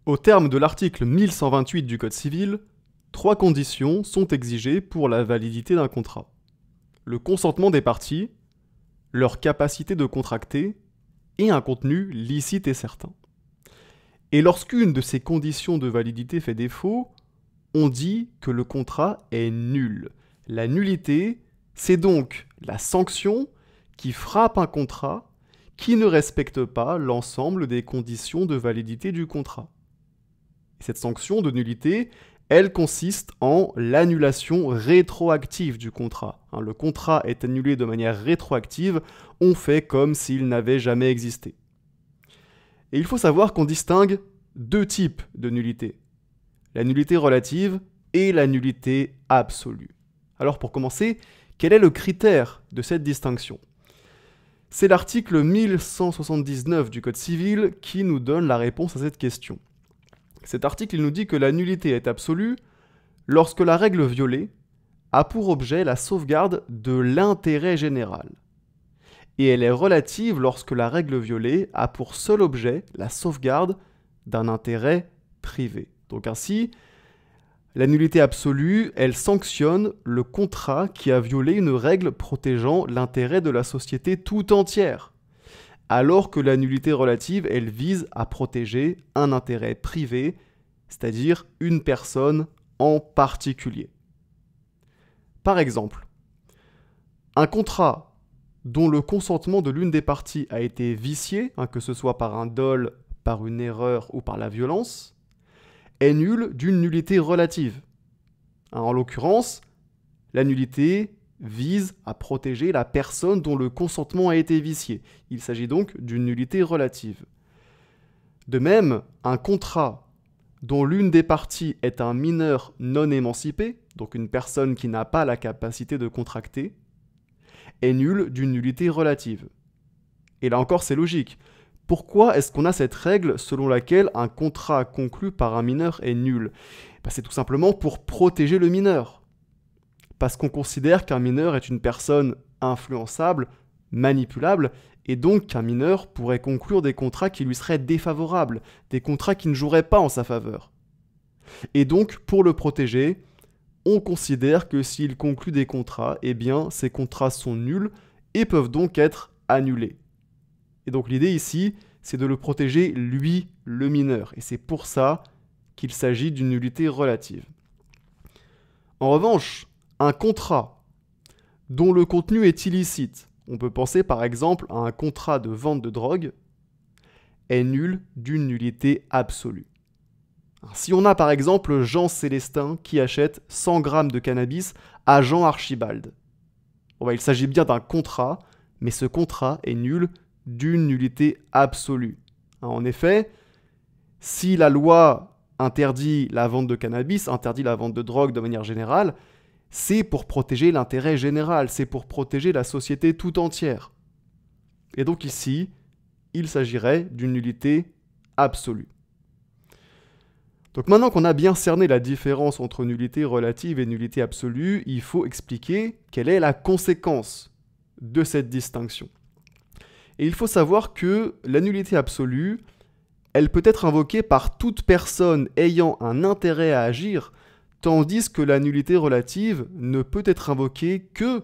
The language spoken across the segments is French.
Au terme de l'article 1128 du Code civil, 3 conditions sont exigées pour la validité d'un contrat. Le consentement des parties, leur capacité de contracter et un contenu licite et certain. Et lorsqu'une de ces conditions de validité fait défaut, on dit que le contrat est nul. La nullité, c'est donc la sanction qui frappe un contrat qui ne respecte pas l'ensemble des conditions de validité du contrat. Et cette sanction de nullité, elle consiste en l'annulation rétroactive du contrat. Le contrat est annulé de manière rétroactive, on fait comme s'il n'avait jamais existé. Et il faut savoir qu'on distingue 2 types de nullité. La nullité relative et la nullité absolue. Alors pour commencer, quel est le critère de cette distinction ? C'est l'article 1179 du Code civil qui nous donne la réponse à cette question. Cet article, il nous dit que la nullité est absolue lorsque la règle violée a pour objet la sauvegarde de l'intérêt général. Et elle est relative lorsque la règle violée a pour seul objet la sauvegarde d'un intérêt privé. Donc ainsi, la nullité absolue, elle sanctionne le contrat qui a violé une règle protégeant l'intérêt de la société tout entière, alors que la nullité relative, elle vise à protéger un intérêt privé, c'est-à-dire une personne en particulier. Par exemple, un contrat dont le consentement de l'une des parties a été vicié, que ce soit par un dol, par une erreur ou par la violence, est nul d'une nullité relative. En l'occurrence, la nullité vise à protéger la personne dont le consentement a été vicié. Il s'agit donc d'une nullité relative. De même, un contrat dont l'une des parties est un mineur non émancipé, donc une personne qui n'a pas la capacité de contracter, est nul d'une nullité relative. Et là encore, c'est logique. Pourquoi est-ce qu'on a cette règle selon laquelle un contrat conclu par un mineur est nul ? C'est tout simplement pour protéger le mineur. Parce qu'on considère qu'un mineur est une personne influençable, manipulable, et donc qu'un mineur pourrait conclure des contrats qui lui seraient défavorables, des contrats qui ne joueraient pas en sa faveur. Et donc, pour le protéger, on considère que s'il conclut des contrats, eh bien, ces contrats sont nuls et peuvent donc être annulés. Et donc l'idée ici, c'est de le protéger, lui, le mineur. Et c'est pour ça qu'il s'agit d'une nullité relative. En revanche, un contrat dont le contenu est illicite, on peut penser par exemple à un contrat de vente de drogue, est nul d'une nullité absolue. Si on a par exemple Jean Célestin qui achète 100 grammes de cannabis à Jean Archibald, il s'agit bien d'un contrat, mais ce contrat est nul d'une nullité absolue. En effet, si la loi interdit la vente de cannabis, interdit la vente de drogue de manière générale, c'est pour protéger l'intérêt général, c'est pour protéger la société tout entière. Et donc ici, il s'agirait d'une nullité absolue. Donc maintenant qu'on a bien cerné la différence entre nullité relative et nullité absolue, il faut expliquer quelle est la conséquence de cette distinction. Et il faut savoir que la nullité absolue, elle peut être invoquée par toute personne ayant un intérêt à agir, tandis que la nullité relative ne peut être invoquée que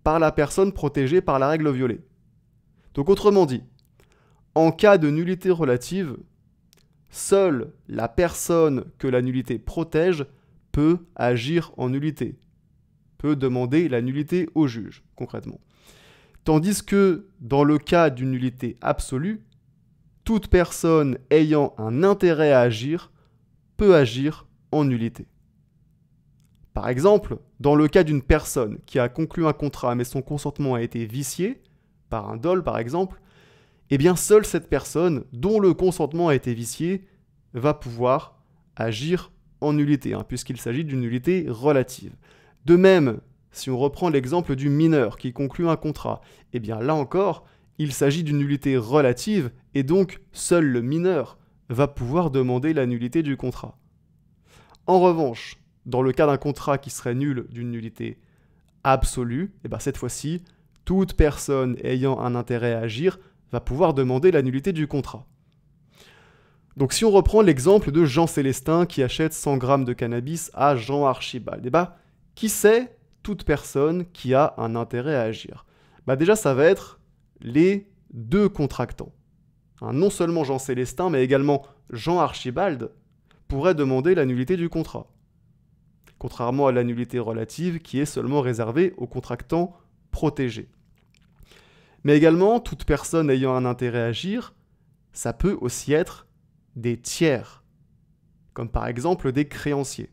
par la personne protégée par la règle violée. Donc autrement dit, en cas de nullité relative, seule la personne que la nullité protège peut agir en nullité, peut demander la nullité au juge, concrètement. Tandis que, dans le cas d'une nullité absolue, toute personne ayant un intérêt à agir peut agir en nullité. Par exemple, dans le cas d'une personne qui a conclu un contrat mais son consentement a été vicié, par un dol par exemple, eh bien seule cette personne dont le consentement a été vicié va pouvoir agir en nullité, puisqu'il s'agit d'une nullité relative. De même, si on reprend l'exemple du mineur qui conclut un contrat, eh bien là encore, il s'agit d'une nullité relative et donc seul le mineur va pouvoir demander la nullité du contrat. En revanche, dans le cas d'un contrat qui serait nul d'une nullité absolue, cette fois-ci, toute personne ayant un intérêt à agir va pouvoir demander la nullité du contrat. Donc si on reprend l'exemple de Jean Célestin qui achète 100 grammes de cannabis à Jean Archibald, eh ben, qui c'est toute personne qui a un intérêt à agir? Déjà, ça va être les deux contractants. Non seulement Jean Célestin, mais également Jean Archibald pourrait demander la nullité du contrat. Contrairement à la nullité relative qui est seulement réservée aux contractants protégés. Mais également, toute personne ayant un intérêt à agir, ça peut aussi être des tiers, comme par exemple des créanciers.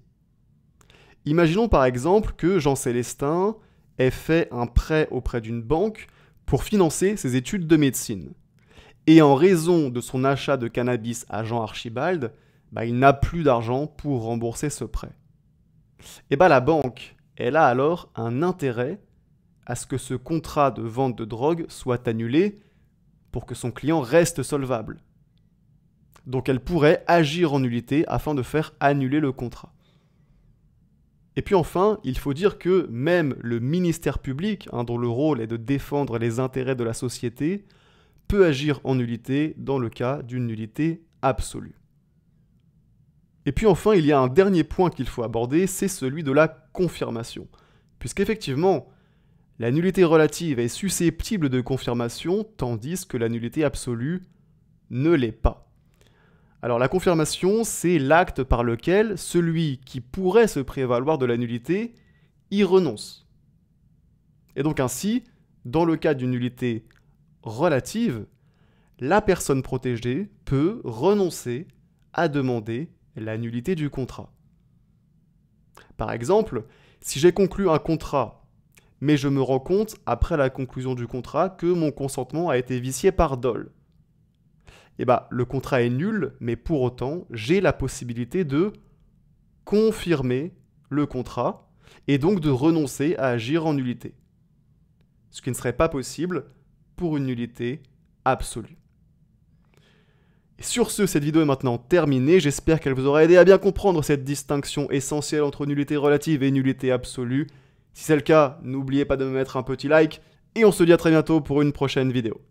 Imaginons par exemple que Jean Célestin ait fait un prêt auprès d'une banque pour financer ses études de médecine. Et en raison de son achat de cannabis à Jean Archibald, il n'a plus d'argent pour rembourser ce prêt. Et la banque, elle a alors un intérêt à ce que ce contrat de vente de drogue soit annulé pour que son client reste solvable. Donc elle pourrait agir en nullité afin de faire annuler le contrat. Et puis enfin, il faut dire que même le ministère public, dont le rôle est de défendre les intérêts de la société, peut agir en nullité dans le cas d'une nullité absolue. Et puis enfin, il y a un dernier point qu'il faut aborder, c'est celui de la confirmation. Puisqu'effectivement, la nullité relative est susceptible de confirmation, tandis que la nullité absolue ne l'est pas. Alors la confirmation, c'est l'acte par lequel celui qui pourrait se prévaloir de la nullité y renonce. Et donc ainsi, dans le cas d'une nullité relative, la personne protégée peut renoncer à demander la nullité du contrat. Par exemple, si j'ai conclu un contrat, mais je me rends compte, après la conclusion du contrat, que mon consentement a été vicié par dol, le contrat est nul, mais pour autant, j'ai la possibilité de confirmer le contrat et donc de renoncer à agir en nullité. Ce qui ne serait pas possible pour une nullité absolue. Et sur ce, cette vidéo est maintenant terminée. J'espère qu'elle vous aura aidé à bien comprendre cette distinction essentielle entre nullité relative et nullité absolue. Si c'est le cas, n'oubliez pas de me mettre un petit like et on se dit à très bientôt pour une prochaine vidéo.